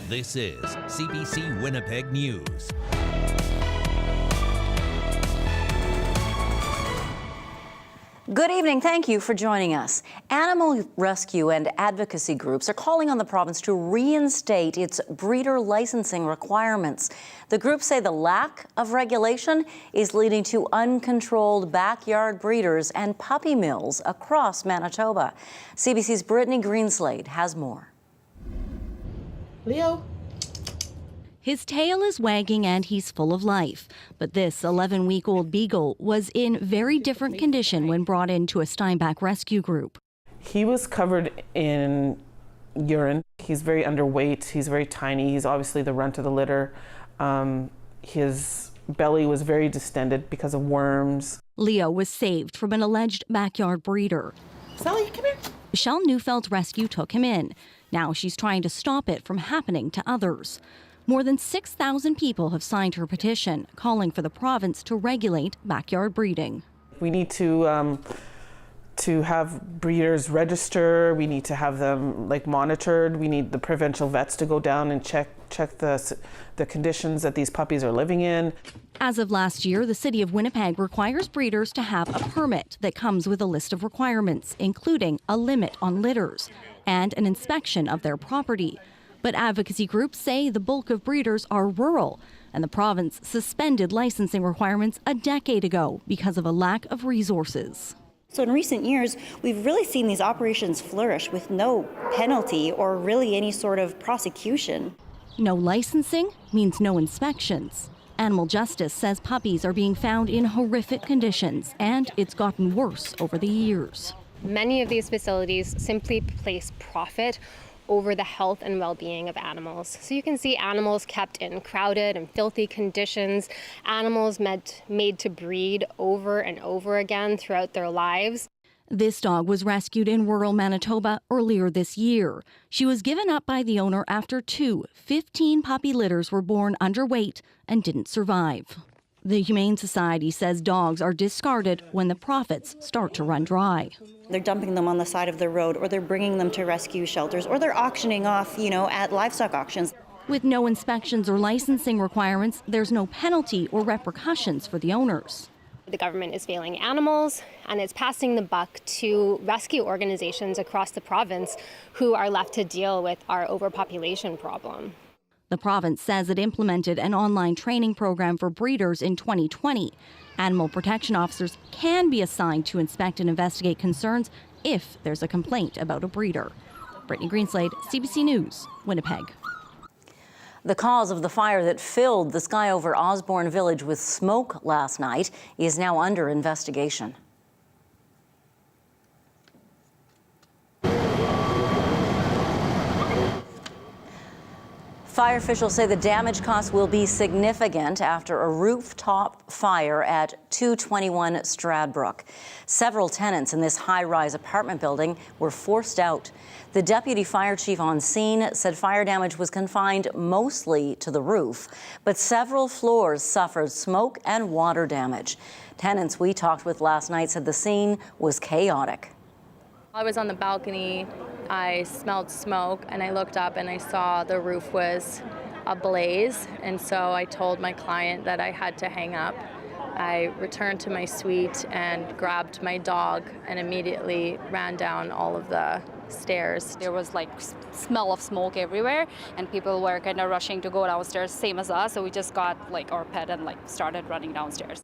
This is CBC Winnipeg News. Good evening. Thank you for joining us. Animal rescue and advocacy groups are calling on the province to reinstate its breeder licensing requirements. The groups say the lack of regulation is leading to uncontrolled backyard breeders and puppy mills across Manitoba. CBC's Brittany Greenslade has more. Leo. His tail is wagging and he's full of life. But this 11-week-old beagle was in very different condition when brought into a Steinbach rescue group. He was covered in urine. He's very underweight. He's very tiny. He's obviously the runt of the litter. His belly was very distended because of worms. Leo was saved from an alleged backyard breeder. Sally, come here. Michelle Neufeld Rescue took him in. Now she's trying to stop it from happening to others. More than 6,000 people have signed her petition, calling for the province to regulate backyard breeding. We need to have breeders register. We need to have them monitored. We need the provincial vets to go down and check the conditions that these puppies are living in. As of last year, the city of Winnipeg requires breeders to have a permit that comes with a list of requirements, including a limit on litters and an inspection of their property. But advocacy groups say the bulk of breeders are rural, and the province suspended licensing requirements a decade ago because of a lack of resources. So in recent years, we've really seen these operations flourish with no penalty or really any sort of prosecution. No licensing means no inspections. Animal Justice says puppies are being found in horrific conditions, and it's gotten worse over the years. Many of these facilities simply place profit over the health and well-being of animals. So you can see animals kept in crowded and filthy conditions, animals made to breed over and over again throughout their lives. This dog was rescued in rural Manitoba earlier this year. She was given up by the owner after 15 puppy litters were born underweight and didn't survive. The Humane Society says dogs are discarded when the profits start to run dry. They're dumping them on the side of the road, or they're bringing them to rescue shelters, or they're auctioning off, at livestock auctions. With no inspections or licensing requirements, there's no penalty or repercussions for the owners. The government is failing animals, and it's passing the buck to rescue organizations across the province who are left to deal with our overpopulation problem. The province says it implemented an online training program for breeders in 2020. Animal protection officers can be assigned to inspect and investigate concerns if there's a complaint about a breeder. Brittany Greenslade, CBC News, Winnipeg. The cause of the fire that filled the sky over Osborne Village with smoke last night is now under investigation. Fire officials say the damage costs will be significant after a rooftop fire at 221 Stradbrook. Several tenants in this high-rise apartment building were forced out. The deputy fire chief on scene said fire damage was confined mostly to the roof, but several floors suffered smoke and water damage. Tenants we talked with last night said the scene was chaotic. I was on the balcony, I smelled smoke, and I looked up and I saw the roof was ablaze, and so I told my client that I had to hang up. I returned to my suite and grabbed my dog and immediately ran down all of the stairs. There was smell of smoke everywhere, and people were kind of rushing to go downstairs, same as us, so we just got our pet and started running downstairs.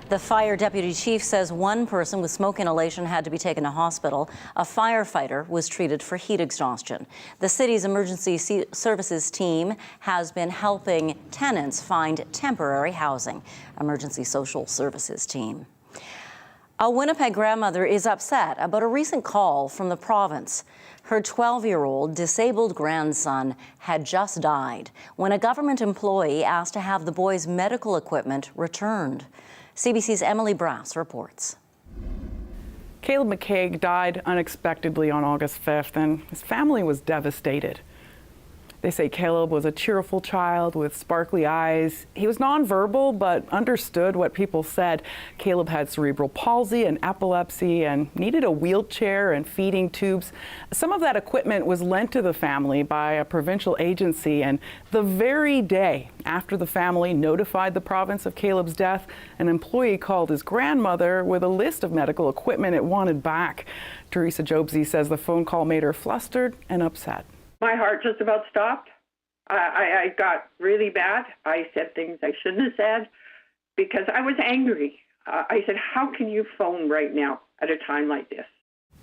The fire deputy chief says one person with smoke inhalation had to be taken to hospital. A firefighter was treated for heat exhaustion. The city's emergency services team has been helping tenants find temporary housing. Emergency social services team. A Winnipeg grandmother is upset about a recent call from the province. Her 12-year-old disabled grandson had just died when a government employee asked to have the boy's medical equipment returned. CBC's Emily Brass reports. Caleb McCaig died unexpectedly on August 5th, and his family was devastated. They say Caleb was a cheerful child with sparkly eyes. He was nonverbal, but understood what people said. Caleb had cerebral palsy and epilepsy and needed a wheelchair and feeding tubes. Some of that equipment was lent to the family by a provincial agency, and the very day after the family notified the province of Caleb's death, an employee called his grandmother with a list of medical equipment it wanted back. Teresa Jobsey says the phone call made her flustered and upset. My heart just about stopped. I got really bad. I said things I shouldn't have said because I was angry. I said, how can you phone right now at a time like this?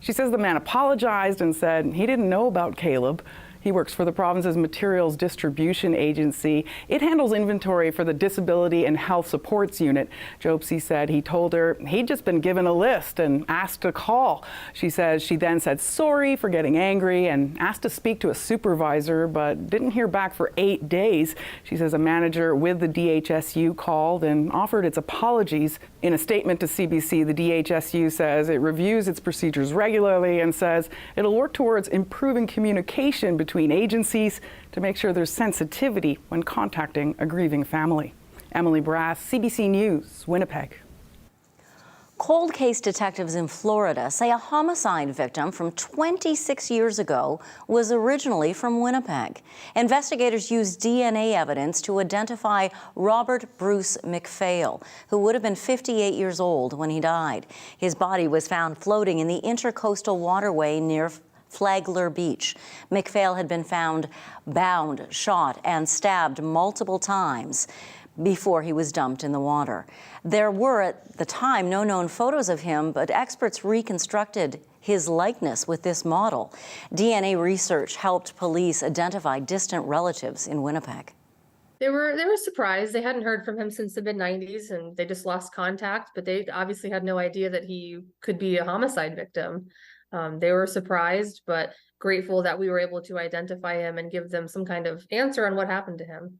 She says the man apologized and said he didn't know about Caleb. He works for the province's materials distribution agency. It handles inventory for the Disability and Health Supports Unit. Jobsey said he told her he'd just been given a list and asked to call. She says she then said sorry for getting angry and asked to speak to a supervisor, but didn't hear back for 8 days. She says a manager with the DHSU called and offered its apologies. In a statement to CBC, the DHSU says it reviews its procedures regularly and says it'll work towards improving communication between agencies to make sure there's sensitivity when contacting a grieving family. Emily Brass, CBC News, Winnipeg. Cold case detectives in Florida say a homicide victim from 26 years ago was originally from Winnipeg. Investigators used DNA evidence to identify Robert Bruce McPhail, who would have been 58 years old when he died. His body was found floating in the Intercoastal Waterway near Flagler Beach. McPhail had been found bound, shot, and stabbed multiple times before he was dumped in the water. There were, at the time, no known photos of him, but experts reconstructed his likeness with this model. DNA research helped police identify distant relatives in Winnipeg. They were surprised. They hadn't heard from him since the mid-90s, and they just lost contact, but they obviously had no idea that he could be a homicide victim. They were surprised, but grateful that we were able to identify him and give them some kind of answer on what happened to him.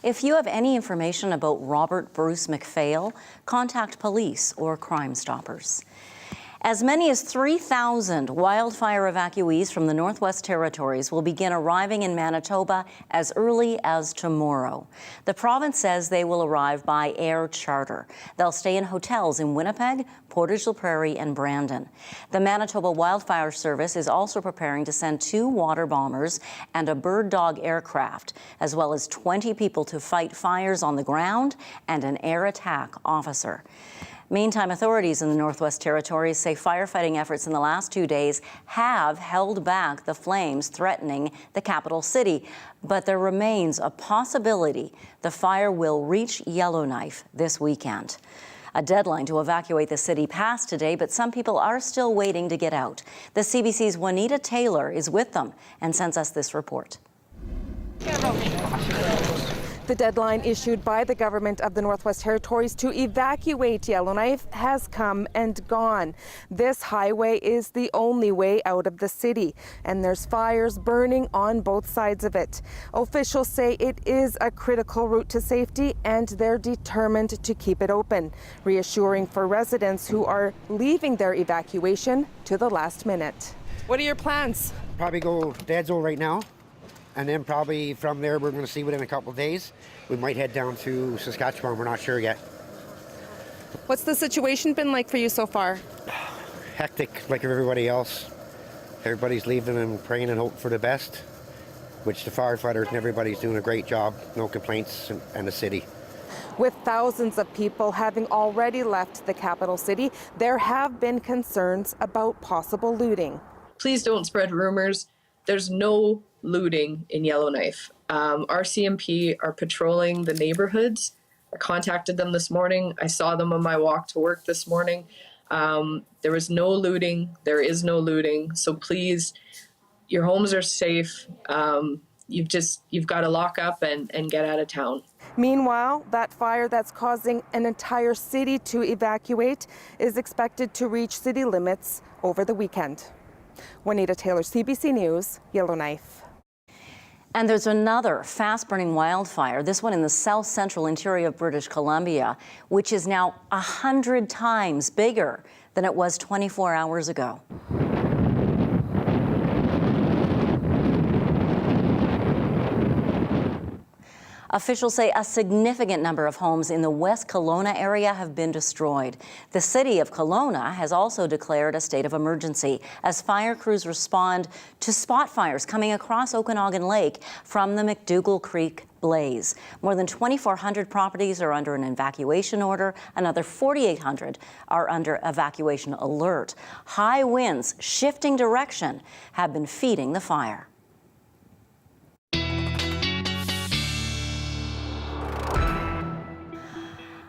If you have any information about Robert Bruce McPhail, contact police or Crime Stoppers. As many as 3,000 wildfire evacuees from the Northwest Territories will begin arriving in Manitoba as early as tomorrow. The province says they will arrive by air charter. They'll stay in hotels in Winnipeg, Portage la Prairie, and Brandon. The Manitoba Wildfire Service is also preparing to send 2 water bombers and a Bird Dog aircraft, as well as 20 people to fight fires on the ground and an air attack officer. Meantime, authorities in the Northwest Territories say firefighting efforts in the last 2 days have held back the flames threatening the capital city. But there remains a possibility the fire will reach Yellowknife this weekend. A deadline to evacuate the city passed today, but some people are still waiting to get out. The CBC's Juanita Taylor is with them and sends us this report. The deadline issued by the government of the Northwest Territories to evacuate Yellowknife has come and gone. This highway is the only way out of the city, and there's fires burning on both sides of it. Officials say it is a critical route to safety, and they're determined to keep it open, reassuring for residents who are leaving their evacuation to the last minute. What are your plans? Probably go Dadsville right now. And then probably from there, we're going to see within a couple of days. We might head down to Saskatchewan. We're not sure yet. What's the situation been like for you so far? Hectic, like everybody else. Everybody's leaving and praying and hoping for the best, which the firefighters and everybody's doing a great job. No complaints in the city. With thousands of people having already left the capital city, there have been concerns about possible looting. Please don't spread rumors. There's no looting in Yellowknife. RCMP are patrolling the neighborhoods. I contacted them this morning. I saw them on my walk to work this morning. There was no looting. There is no looting. So please, your homes are safe. You've got to lock up and get out of town. Meanwhile, that fire that's causing an entire city to evacuate is expected to reach city limits over the weekend. Juanita Taylor, CBC News, Yellowknife. And there's another fast-burning wildfire, this one in the south-central interior of British Columbia, which is now 100 times bigger than it was 24 hours ago. Officials say a significant number of homes in the West Kelowna area have been destroyed. The city of Kelowna has also declared a state of emergency as fire crews respond to spot fires coming across Okanagan Lake from the McDougall Creek blaze. More than 2,400 properties are under an evacuation order. Another 4,800 are under evacuation alert. High winds shifting direction have been feeding the fire.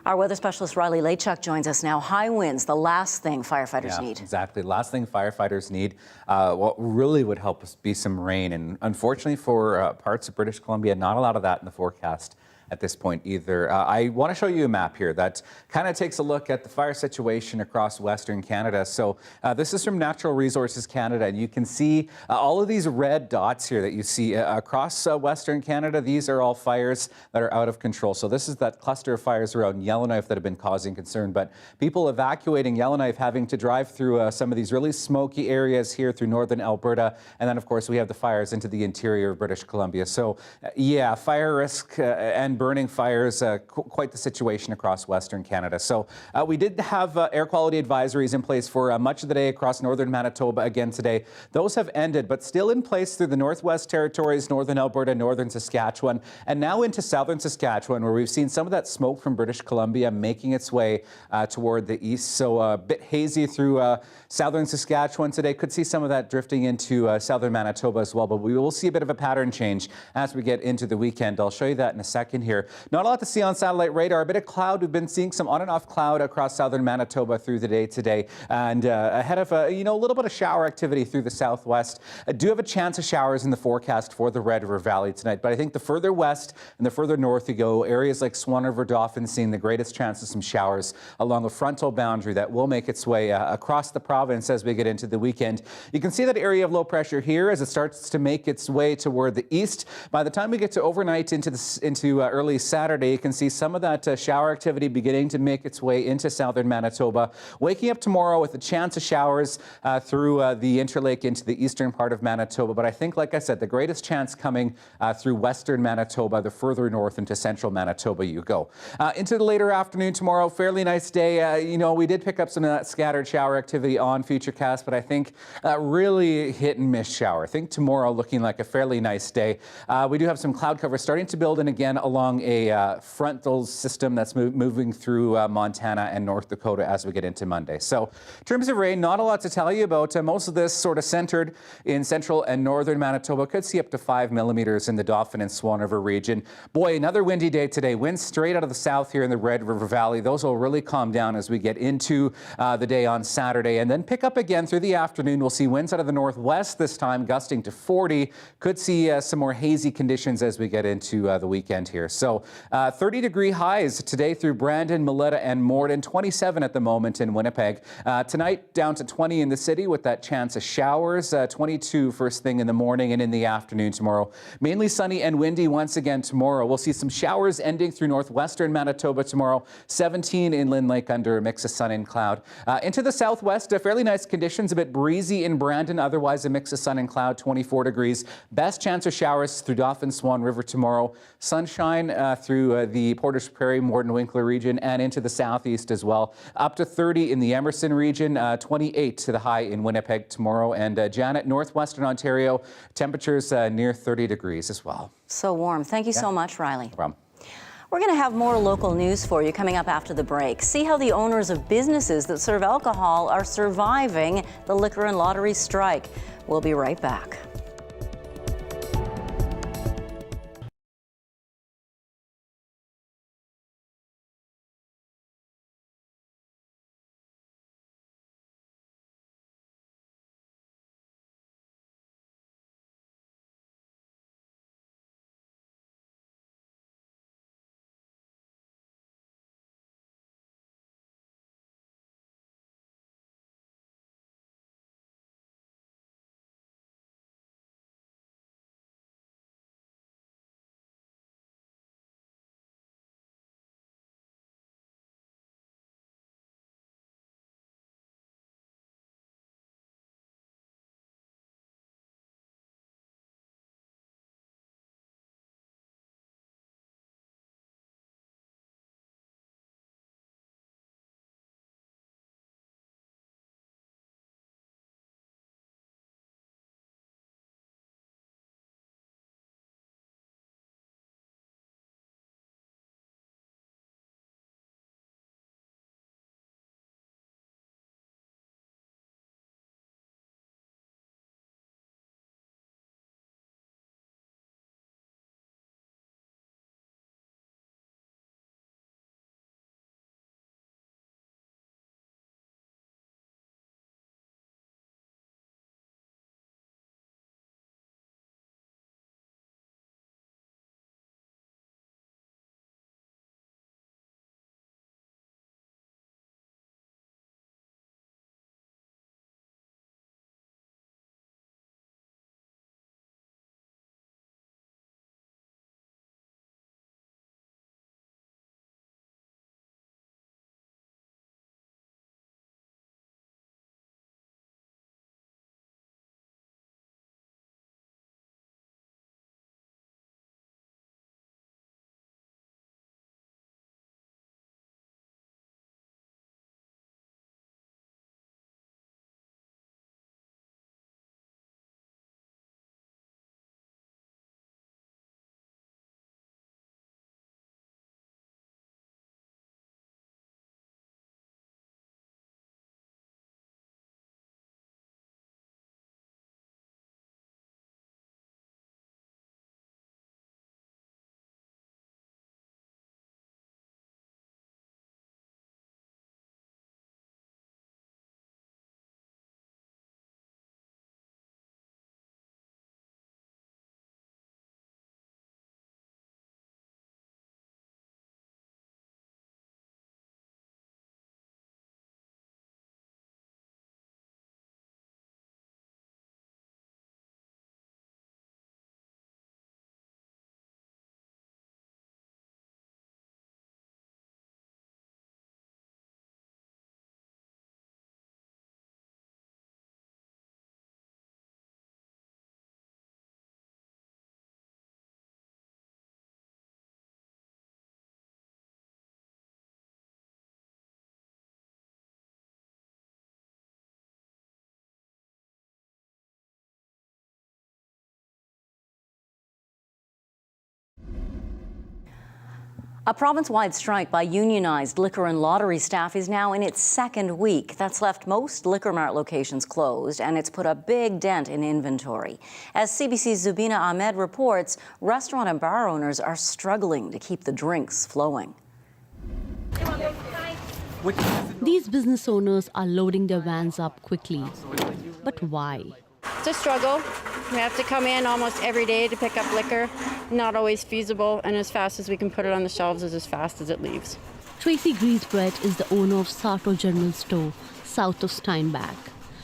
Our weather specialist Riley Lachuk joins us now. High winds, the last thing firefighters need. Exactly. The last thing firefighters need, what really would help us be some rain. And unfortunately for parts of British Columbia, not a lot of that in the forecast at this point either. I want to show you a map here that kind of takes a look at the fire situation across Western Canada. So this is from Natural Resources Canada, and you can see all of these red dots here that you see across Western Canada. These are all fires that are out of control. So this is that cluster of fires around Yellowknife that have been causing concern, but people evacuating Yellowknife having to drive through some of these really smoky areas here through northern Alberta. And then of course we have the fires into the interior of British Columbia. So yeah, fire risk and burning fires, quite the situation across Western Canada. So we did have air quality advisories in place for much of the day across northern Manitoba again today. Those have ended, but still in place through the Northwest Territories, northern Alberta, northern Saskatchewan, and now into southern Saskatchewan, where we've seen some of that smoke from British Columbia making its way toward the east. So a bit hazy through southern Saskatchewan today. Could see some of that drifting into southern Manitoba as well, but we will see a bit of a pattern change as we get into the weekend. I'll show you that in a second here. Not a lot to see on satellite radar. A bit of cloud. We've been seeing some on and off cloud across southern Manitoba through the day today, and ahead of a little bit of shower activity through the southwest. I do have a chance of showers in the forecast for the Red River Valley tonight, but I think the further west and the further north you go, areas like Swan River, Dauphin seeing the greatest chance of some showers along a frontal boundary that will make its way across the province as we get into the weekend. You can see that area of low pressure here as it starts to make its way toward the east. By the time we get to overnight into early Saturday, you can see some of that shower activity beginning to make its way into southern Manitoba. Waking up tomorrow with a chance of showers through the Interlake into the eastern part of Manitoba. But I think, like I said, the greatest chance coming through western Manitoba, the further north into central Manitoba you go. Into the later afternoon tomorrow, fairly nice day. We did pick up some of that scattered shower activity on Futurecast, but I think really hit and miss shower. I think tomorrow looking like a fairly nice day. We do have some cloud cover starting to build in again along a frontal system that's moving through Montana and North Dakota as we get into Monday. So in terms of rain, not a lot to tell you about. Most of this sort of centered in central and northern Manitoba. Could see up to 5 millimeters in the Dauphin and Swan River region. Boy, another windy day today. Winds straight out of the south here in the Red River Valley. Those will really calm down as we get into the day on Saturday and then pick up again through the afternoon. We'll see winds out of the northwest this time, gusting to 40. Could see some more hazy conditions as we get into the weekend here. So 30-degree highs today through Brandon, Melita, and Morden. 27 at the moment in Winnipeg. Tonight down to 20 in the city with that chance of showers. 22 first thing in the morning and in the afternoon tomorrow. Mainly sunny and windy once again tomorrow. We'll see some showers ending through northwestern Manitoba tomorrow. 17 in Lynn Lake under a mix of sun and cloud. Into the southwest, fairly nice conditions. A bit breezy in Brandon. Otherwise a mix of sun and cloud. 24 degrees. Best chance of showers through Dauphin, Swan River tomorrow. Sunshine through the Portage Prairie, Morden, Winkler region and into the southeast as well. Up to 30 in the Emerson region, 28 to the high in Winnipeg tomorrow. And Janet, northwestern Ontario, temperatures near 30 degrees as well. So warm. Thank you so much, Riley. No problem. We're going to have more local news for you coming up after the break. See how the owners of businesses that serve alcohol are surviving the liquor and lottery strike. We'll be right back. A province-wide strike by unionized liquor and lottery staff is now in its second week. That's left most Liquor Mart locations closed, and it's put a big dent in inventory. As CBC's Zubina Ahmed reports, restaurant and bar owners are struggling to keep the drinks flowing. These business owners are loading their vans up quickly. But why? It's a struggle. We have to come in almost every day to pick up liquor. Not always feasible, and as fast as we can put it on the shelves is as fast as it leaves. Tracy Griesbrett is the owner of Sato General Store, south of Steinbach.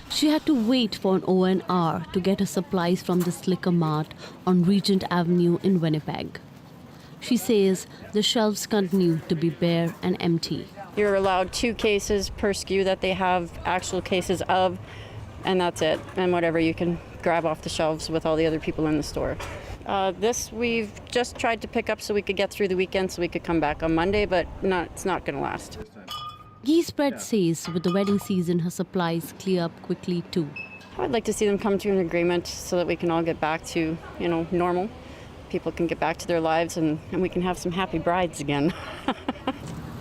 She had to wait for an O&R to get her supplies from this liquor mart on Regent Avenue in Winnipeg. She says the shelves continue to be bare and empty. You're allowed 2 cases per SKU that they have actual cases of, and that's it. And whatever you can grab off the shelves with all the other people in the store. This we've just tried to pick up so we could get through the weekend so we could come back on Monday, but it's not going to last. Griesbrett says with the wedding season, her supplies clear up quickly too. I'd like to see them come to an agreement so that we can all get back to, normal. People can get back to their lives and we can have some happy brides again.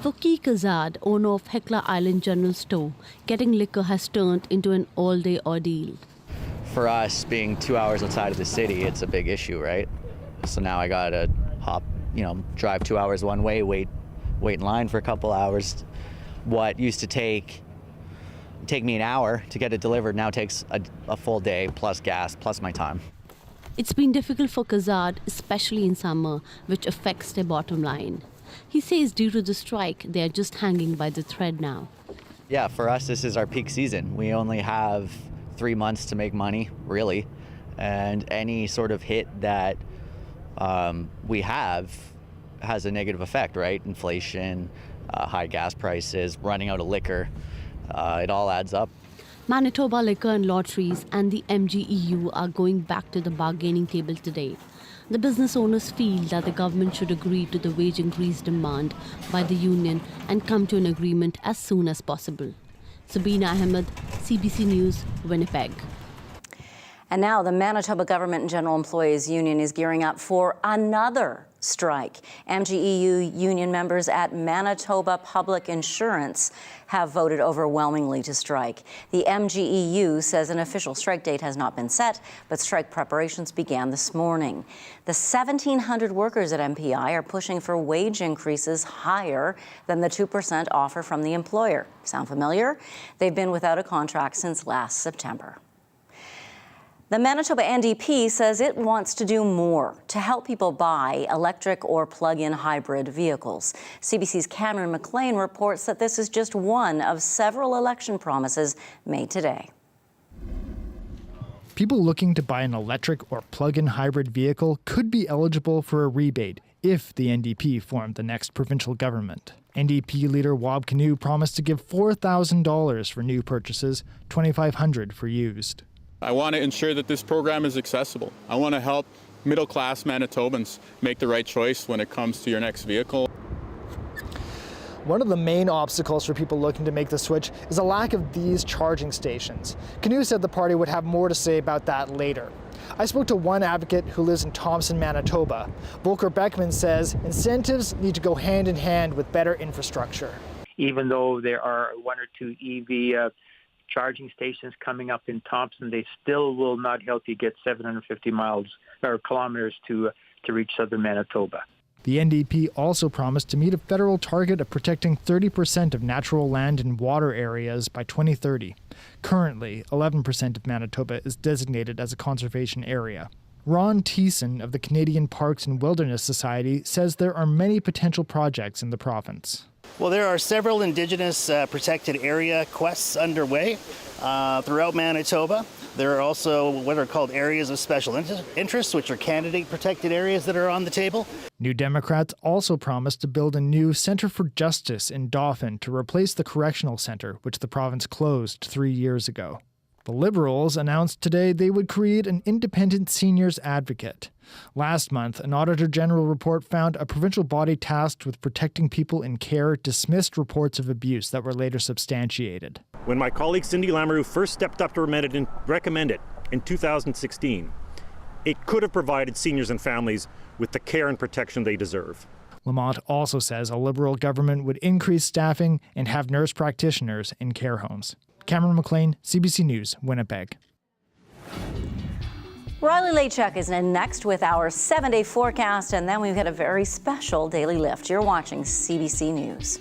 For Key Kazad, owner of Hecla Island General Store, getting liquor has turned into an all-day ordeal. For us, being 2 hours outside of the city, it's a big issue, right? So now I gotta drive 2 hours one way, wait in line for a couple hours. What used to take me an hour to get it delivered now takes a full day, plus gas, plus my time. It's been difficult for Kazad, especially in summer, which affects their bottom line. He says due to the strike, they are just hanging by the thread now. Yeah, for us, this is our peak season. We only have 3 months to make money, really. And any sort of hit that we have has a negative effect, right? Inflation, high gas prices, running out of liquor, it all adds up. Manitoba Liquor and Lotteries and the MGEU are going back to the bargaining table today. The business owners feel that the government should agree to the wage increase demand by the union and come to an agreement as soon as possible. Sabina Ahmed, CBC News, Winnipeg. And now the Manitoba Government and General Employees Union is gearing up for another strike. MGEU union members at Manitoba Public Insurance have voted overwhelmingly to strike. The MGEU says an official strike date has not been set, but strike preparations began this morning. The 1,700 workers at MPI are pushing for wage increases higher than the 2% offer from the employer. Sound familiar? They've been without a contract since last September. The Manitoba NDP says it wants to do more to help people buy electric or plug-in hybrid vehicles. CBC's Cameron McLean reports that this is just one of several election promises made today. People looking to buy an electric or plug-in hybrid vehicle could be eligible for a rebate if the NDP formed the next provincial government. NDP leader Wab Kinew promised to give $4,000 for new purchases, $2,500 for used. I want to ensure that this program is accessible. I want to help middle-class Manitobans make the right choice when it comes to your next vehicle. One of the main obstacles for people looking to make the switch is a lack of these charging stations. Kinew said the party would have more to say about that later. I spoke to one advocate who lives in Thompson, Manitoba. Volker Beckman says incentives need to go hand in hand with better infrastructure. Even though there are 1 or 2 EV charging stations coming up in Thompson, they still will not help you get 750 miles or kilometers to reach southern Manitoba. The NDP also promised to meet a federal target of protecting 30% of natural land and water areas by 2030. Currently, 11% of Manitoba is designated as a conservation area. Ron Thiessen of the Canadian Parks and Wilderness Society says there are many potential projects in the province. Well, there are several Indigenous protected area quests underway throughout Manitoba. There are also what are called areas of special interest, which are candidate protected areas that are on the table. New Democrats also promised to build a new Centre for Justice in Dauphin to replace the Correctional Centre, which the province closed 3 years ago. The Liberals announced today they would create an independent seniors advocate. Last month, an Auditor General report found a provincial body tasked with protecting people in care dismissed reports of abuse that were later substantiated. When my colleague Cindy Lamoureux first stepped up to recommend it in 2016, it could have provided seniors and families with the care and protection they deserve. Lamont also says a Liberal government would increase staffing and have nurse practitioners in care homes. Cameron McLean, CBC News, Winnipeg. Riley Lachuk is in next with our 7-day forecast, and then we've got a very special daily lift. You're watching CBC News.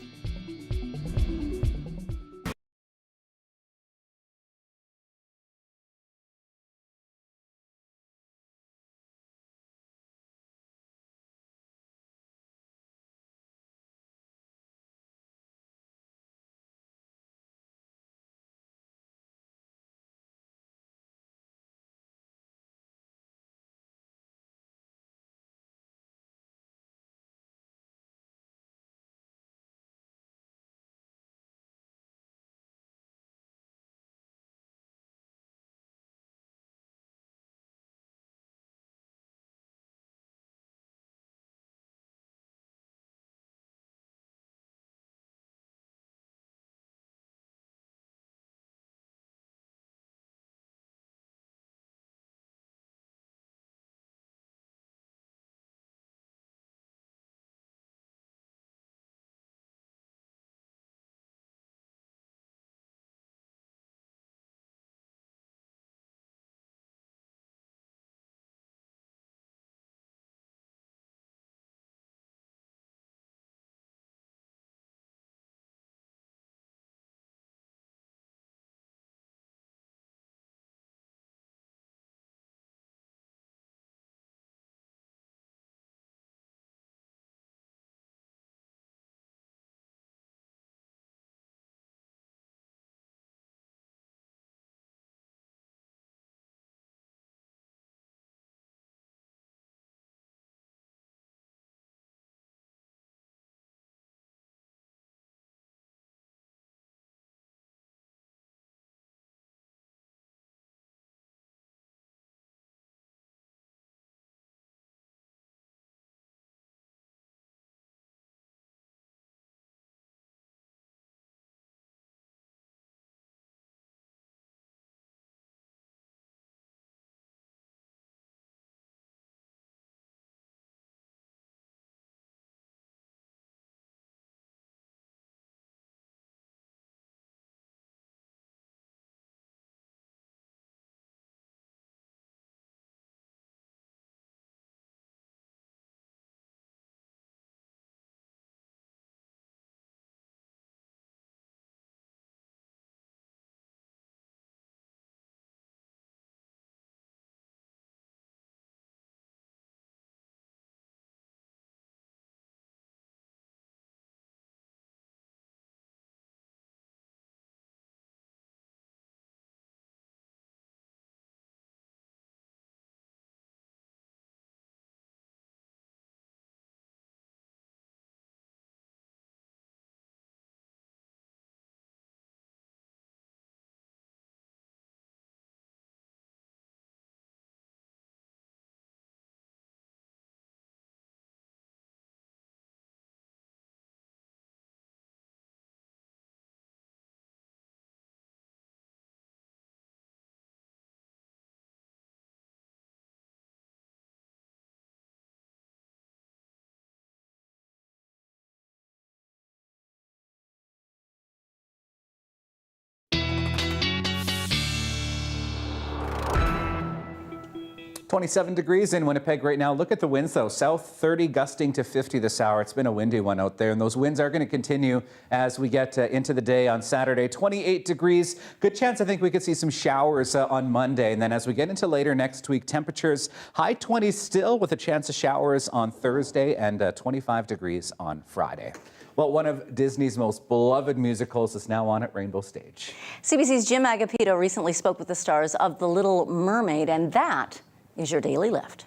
.27 degrees in Winnipeg right now. Look at the winds, though. South 30, gusting to 50 this hour. It's been a windy one out there, and those winds are going to continue as we get into the day on Saturday. 28 degrees. Good chance, I think, we could see some showers on Monday. And then as we get into later next week, temperatures high 20s still, with a chance of showers on Thursday, and 25 degrees on Friday. Well, one of Disney's most beloved musicals is now on at Rainbow Stage. CBC's Jim Agapito recently spoke with the stars of The Little Mermaid, and that is your daily lift.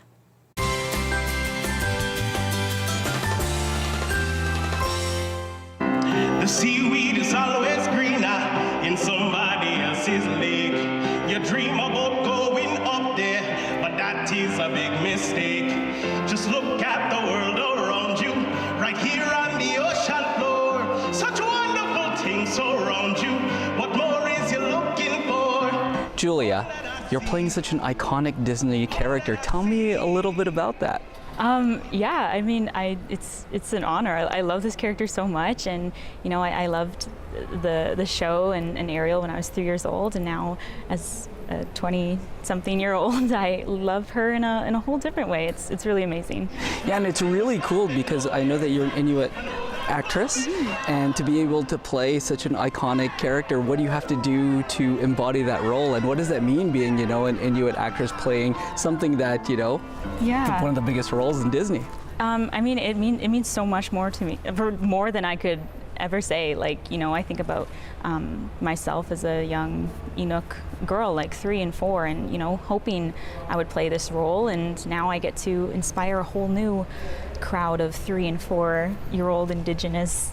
The seaweed is always greener in somebody else's lake. You dream about going up there, but that is a big mistake. Just look at the world around you, right here on the ocean floor. Such wonderful things surround you. What more is you looking for? Julia, you're playing such an iconic Disney character. Tell me a little bit about that. Yeah, I mean, it's an honor. I love this character so much, and you know, I loved the show and Ariel when I was 3 years old, and now as a 20-something-year-old, I love her in a whole different way. It's really amazing. Yeah, and it's really cool because I know that you're an Inuit actress, and to be able to play such an iconic character, what do you have to do to embody that role, and what does that mean being, you know, an Inuit actress playing something that, you know, one of the biggest roles in Disney? I mean, it means so much more to me, for more than I could ever say. Like, you know, I think about myself as a young Inuk girl, like 3 and 4, and you know, hoping I would play this role, and now I get to inspire a whole new crowd of 3 and 4-year-old Indigenous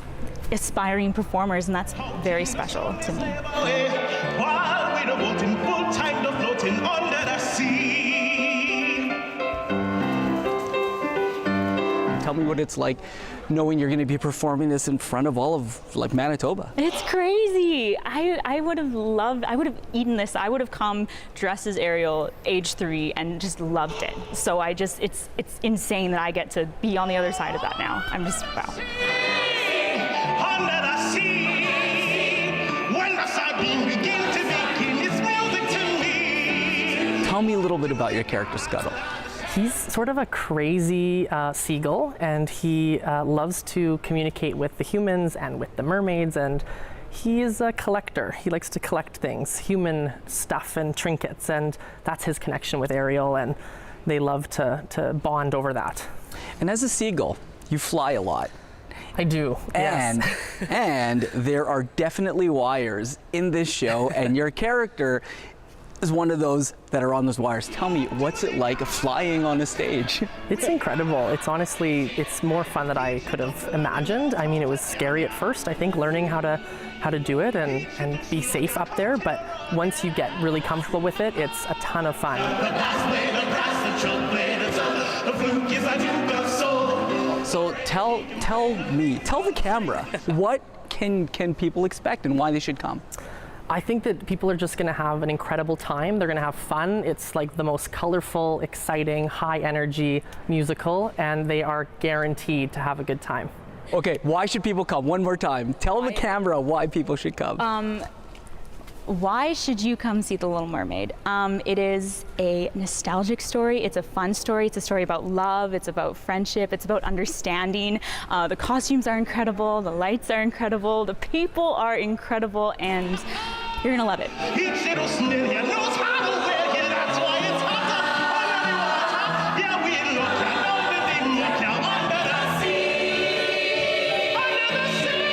aspiring performers, and that's very special to me. While we're floating full time, the floating under the sea. Tell me what it's like knowing you're going to be performing this in front of all of like Manitoba. It's crazy. I would have eaten this. I would have come dressed as Ariel, age 3, and just loved it. So it's insane that I get to be on the other side of that now. I'm just, wow. Under the sea, when the sardine begin to begin, it's music to me. Tell me a little bit about your character, Scuttle. He's sort of a crazy seagull, and he loves to communicate with the humans and with the mermaids, and he is a collector. He likes to collect things, human stuff and trinkets, and that's his connection with Ariel, and they love to bond over that. And as a seagull, you fly a lot. I do, and, yes. And there are definitely wires in this show, and your character is one of those that are on those wires. Tell me, what's it like flying on a stage? It's incredible. It's honestly, it's more fun than I could have imagined. I mean, it was scary at first, I think, learning how to do it and be safe up there, but once you get really comfortable with it, it's a ton of fun. So tell the camera, what can people expect and why they should come? I think that people are just going to have an incredible time. They're going to have fun. It's like the most colorful, exciting, high energy musical, and they are guaranteed to have a good time. Okay, why should people come? One more time. Tell the camera why people should come. Why should you come see The Little Mermaid? It is a nostalgic story. It's a fun story. It's a story about love. It's about friendship. It's about understanding. The costumes are incredible. The lights are incredible. The people are incredible, and you're gonna love it. Each little snail here knows how to wear here. That's why it's hotter under the water. Yeah, we look down under the under the sea. Under the sea.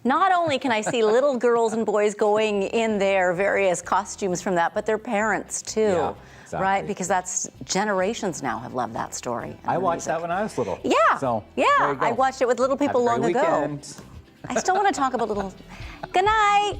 Not only can I see little girls and boys going in their various costumes from that, but their parents too. Yeah, exactly. Right? Because that's generations now have loved that story. I watched that when I was little. Yeah. So yeah. there you go. I watched it with little people Have a long great ago. weekend. I still want to talk about little. Good night.